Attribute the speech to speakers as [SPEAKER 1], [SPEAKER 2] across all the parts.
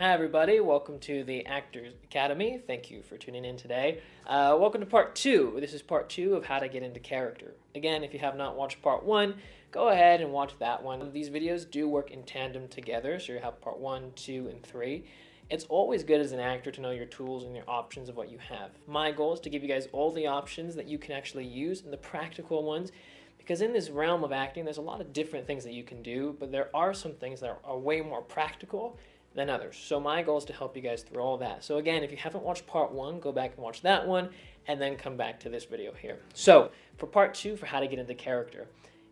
[SPEAKER 1] Hi, everybody. Welcome to the Actors Academy. Thank you for tuning in today. Welcome to part two. This is part two of how to get into character. Again, if you have not watched part one, go ahead and watch that one. These videos do work in tandem together, so you have part one, two, and three. It's always good as an actor to know your tools and your options of what you have. My goal is to give you guys all the options that you can actually use and the practical ones, because in this realm of acting, there's a lot of different things that you can do, but there are some things that are way more practical than others. So my goal is to help you guys through all that. So again, if you haven't watched part one, go back and watch that one, and then come back to this video here. So for part two, for how to get into character,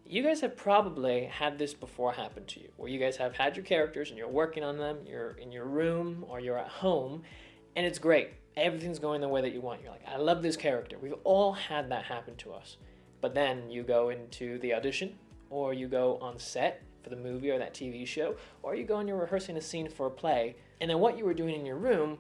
[SPEAKER 1] you guys have probably had this before happen to you, where you guys have had your characters and you're working on them, you're in your room or you're at home, and it's great. Everything's going the way that you want. You're like, I love this character. We've all had that happen to us. But then you go into the audition, or you go on set for the movie or that TV show, or you go and you're rehearsing a scene for a play, and then what you were doing in your room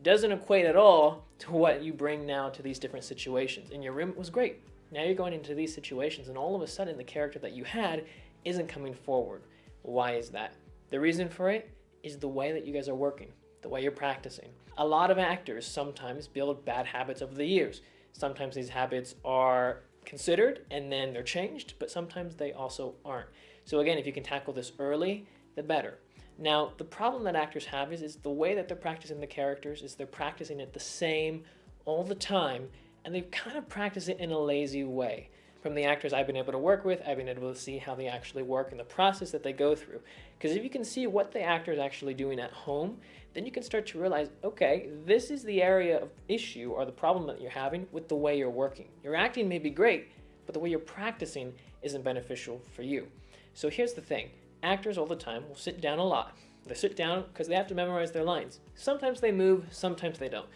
[SPEAKER 1] doesn't equate at all to what you bring now to these different situations. In your room, it was great. Now you're going into these situations, and all of a sudden the character that you had isn't coming forward. Why is that? The reason for it is the way that you guys are working, the way you're practicing. A lot of actors sometimes build bad habits over the years. Sometimes these habits are considered and then they're changed, but sometimes they also aren't. So again, if you can tackle this early, the better. Now, the problem that actors have is the way that they're practicing the characters is they're practicing it the same all the time, and they kind of practice it in a lazy way. From the actors I've been able to work with, I've been able to see how they actually work and the process that they go through. Because if you can see what the actor is actually doing at home, then you can start to realize, okay, this is the area of issue or the problem that you're having with the way you're working. Your acting may be great, but the way you're practicing isn't beneficial for you. So here's the thing. Actors all the time will sit down a lot. They sit down because they have to memorize their lines. Sometimes they move, sometimes they don't.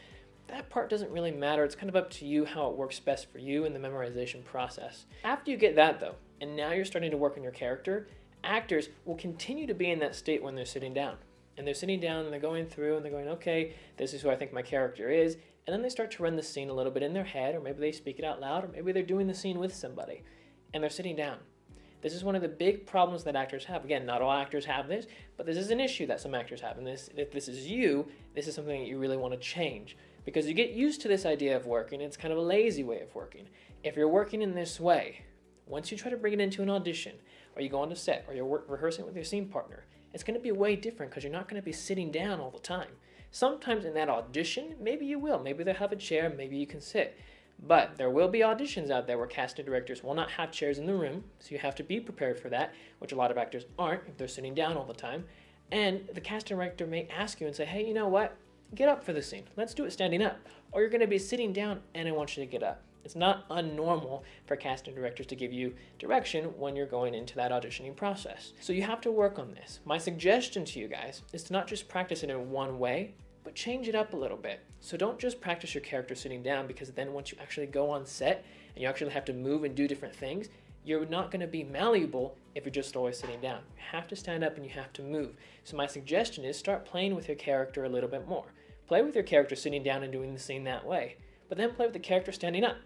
[SPEAKER 1] That part doesn't really matter. It's kind of up to you how it works best for you in the memorization process. After you get that though, and now you're starting to work on your character, actors will continue to be in that state when they're sitting down. And they're sitting down and they're going through and they're going, okay, this is who I think my character is. And then they start to run the scene a little bit in their head, or maybe they speak it out loud, or maybe they're doing the scene with somebody. And they're sitting down. This is one of the big problems that actors have. Again, not all actors have this, but this is an issue that some actors have. And if this is you, this is something that you really want to change. Because you get used to this idea of working, it's kind of a lazy way of working. If you're working in this way, once you try to bring it into an audition, or you go on to set, or you're rehearsing with your scene partner, it's going to be way different because you're not going to be sitting down all the time. Sometimes in that audition, maybe you will. Maybe they'll have a chair, maybe you can sit. But there will be auditions out there where casting directors will not have chairs in the room, so you have to be prepared for that, which a lot of actors aren't if they're sitting down all the time. And the casting director may ask you and say, hey, you know what? Get up for the scene. Let's do it standing up. Or you're going to be sitting down and I want you to get up. It's not unnormal for casting directors to give you direction when you're going into that auditioning process. So you have to work on this. My suggestion to you guys is to not just practice it in one way, but change it up a little bit. So don't just practice your character sitting down, because then once you actually go on set and you actually have to move and do different things, you're not going to be malleable if you're just always sitting down. You have to stand up and you have to move. So my suggestion is start playing with your character a little bit more. Play with your character sitting down and doing the scene that way, but then play with the character standing up.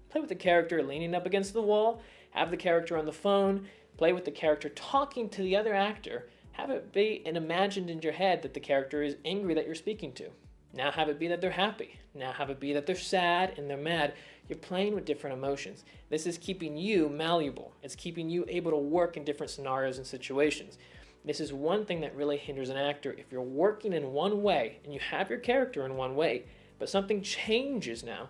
[SPEAKER 1] Play with the character leaning up against the wall, have the character on the phone, play with the character talking to the other actor. Have it be and imagined in your head that the character is angry that you're speaking to. Now have it be that they're happy. Now have it be that they're sad and they're mad. You're playing with different emotions. This is keeping you malleable. It's keeping you able to work in different scenarios and situations. This is one thing that really hinders an actor. If you're working in one way and you have your character in one way, but something changes now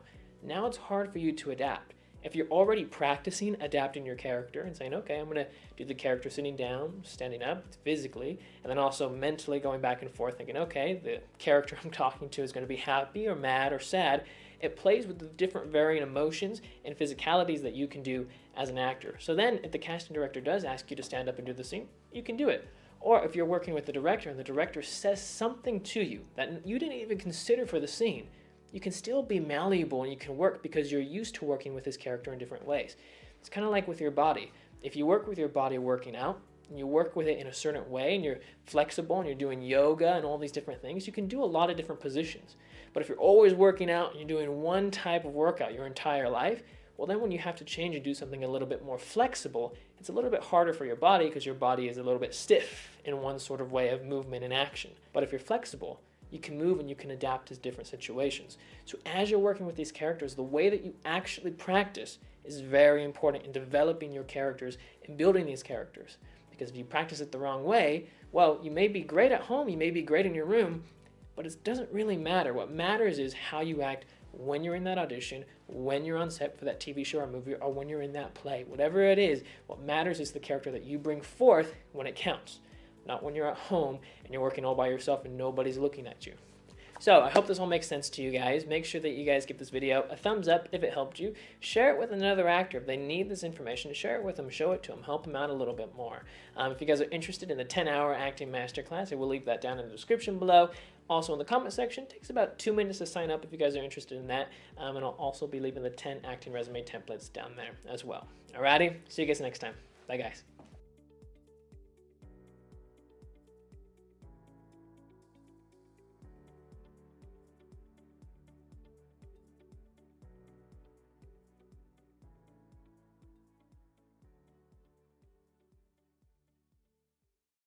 [SPEAKER 1] it's hard for you to adapt. If you're already practicing adapting your character and saying, okay, I'm going to do the character sitting down, standing up physically, and then also mentally going back and forth thinking, okay, the character I'm talking to is going to be happy or mad or sad. It plays with the different varying emotions and physicalities that you can do as an actor. So then if the casting director does ask you to stand up and do the scene, you can do it. Or if you're working with the director and the director says something to you that you didn't even consider for the scene, you can still be malleable and you can work because you're used to working with this character in different ways. It's kind of like with your body. If you work with your body working out, and you work with it in a certain way, and you're flexible, and you're doing yoga and all these different things, you can do a lot of different positions. But if you're always working out and you're doing one type of workout your entire life, well, then when you have to change and do something a little bit more flexible, it's a little bit harder for your body because your body is a little bit stiff in one sort of way of movement and action. But if you're flexible, you can move and you can adapt to different situations. So as you're working with these characters, the way that you actually practice is very important in developing your characters and building these characters. Because if you practice it the wrong way, well, you may be great at home, you may be great in your room, but it doesn't really matter. What matters is how you act when you're in that audition, when you're on set for that TV show or movie, or when you're in that play. Whatever it is, what matters is the character that you bring forth when it counts. Not when you're at home and you're working all by yourself and nobody's looking at you. So I hope this all makes sense to you guys. Make sure that you guys give this video a thumbs up if it helped you. Share it with another actor. If they need this information, share it with them, show it to them, help them out a little bit more. If you guys are interested in the 10-hour acting masterclass, I will leave that down in the description below. Also in the comment section, it takes about 2 minutes to sign up if you guys are interested in that. And I'll also be leaving the 10 acting resume templates down there as well. Alrighty, see you guys next time. Bye guys.